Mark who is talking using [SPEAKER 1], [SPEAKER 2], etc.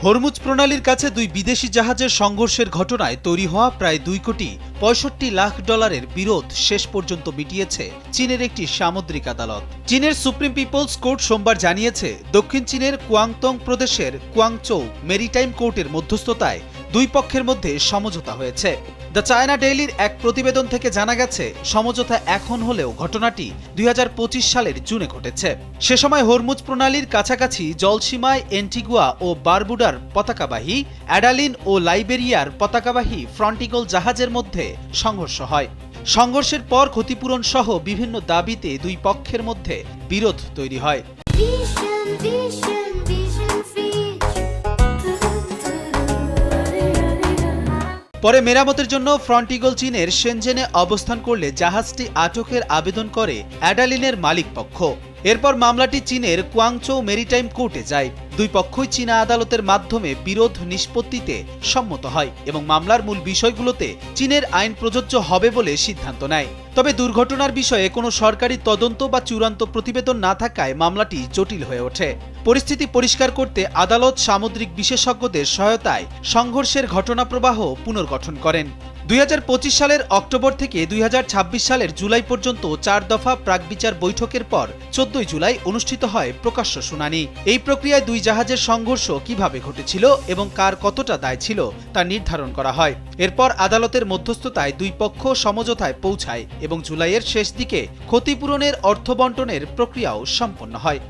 [SPEAKER 1] Hormuz প্রণালীর কাছে দুই বিদেশি জাহাজের সংঘর্ষের ঘটনায় তৈরি হওয়া প্রায় $2,65,00,000 বিরোধ শেষ পর্যন্ত মিটিয়েছে চীনের একটি সামুদ্রিক আদালত। চীনের সুপ্রিম পিপলস কোর্ট সোমবার জানিয়েছে, দক্ষিণ চীনের কুয়াংতং প্রদেশের কুয়াংচৌ মেরিটাইম কোর্টের মধ্যস্থতায় দুই পক্ষের মধ্যে সমঝোতা হয়েছে। দ্য চায়না ডেইলির এক প্রতিবেদন থেকে জানা গেছে, সমঝোতা এখন হলেও ঘটনাটি 2025 সালের জুনে ঘটেছে। সে সময় হরমুজ প্রণালীর কাছাকাছি জলসীমায় এন্টিগুয়া ও বারবুডার পতাকাবাহী অ্যাডালিন ও লাইবেরিয়ার পতাকাবাহী ফ্রন্টিগল জাহাজের মধ্যে সংঘর্ষ হয়। সংঘর্ষের পর ক্ষতিপূরণ সহ বিভিন্ন দাবিতে দুই পক্ষের মধ্যে বিরোধ তৈরি হয়। পরে মেরামতের জন্য ফ্রন্টিগল চীনের শেনজেনে অবস্থান করলে জাহাজটি আটকের আবেদন করে অ্যাডালিনের মালিক পক্ষ। এরপর মামলাটি চীনের কুয়াংচৌ মেরিটাইম কোর্টে যায়। দুই পক্ষই চীনা আদালতের মাধ্যমে বিরোধ নিষ্পত্তিতে সম্মত হয় এবং মামলার মূল বিষয়গুলোতে চীনের আইন প্রযোজ্য হবে বলে সিদ্ধান্ত নেয়। তবে দুর্ঘটনার বিষয়ে কোনো সরকারি তদন্ত বা চূড়ান্ত প্রতিবেদন না থাকায় মামলাটি জটিল হয়ে ওঠে। পরিস্থিতি পরিষ্কার করতে আদালত সামুদ্রিক বিশেষজ্ঞদের সহায়তায় সংঘর্ষের ঘটনাপ্রবাহ পুনর্গঠন করেন। 2025 সালের অক্টোবর থেকে 2026 সালের জুলাই পর্যন্ত 4 দফা প্রাকবিচার বৈঠকের পর 14 জুলাই অনুষ্ঠিত হয় প্রকাশ্য শুনানি। এই প্রক্রিয়ায় দুই জাহাজের সংঘর্ষ কিভাবে ঘটেছিল এবং কার কতটা দায় ছিল তা নির্ধারণ করা হয়। এরপর আদালতের মধ্যস্থতায় দুই পক্ষ সমঝোতায় পৌঁছায় এবং জুলাইয়ের শেষ দিকে ক্ষতিপূরণের অর্থ বণ্টনের প্রক্রিয়াও সম্পন্ন হয়।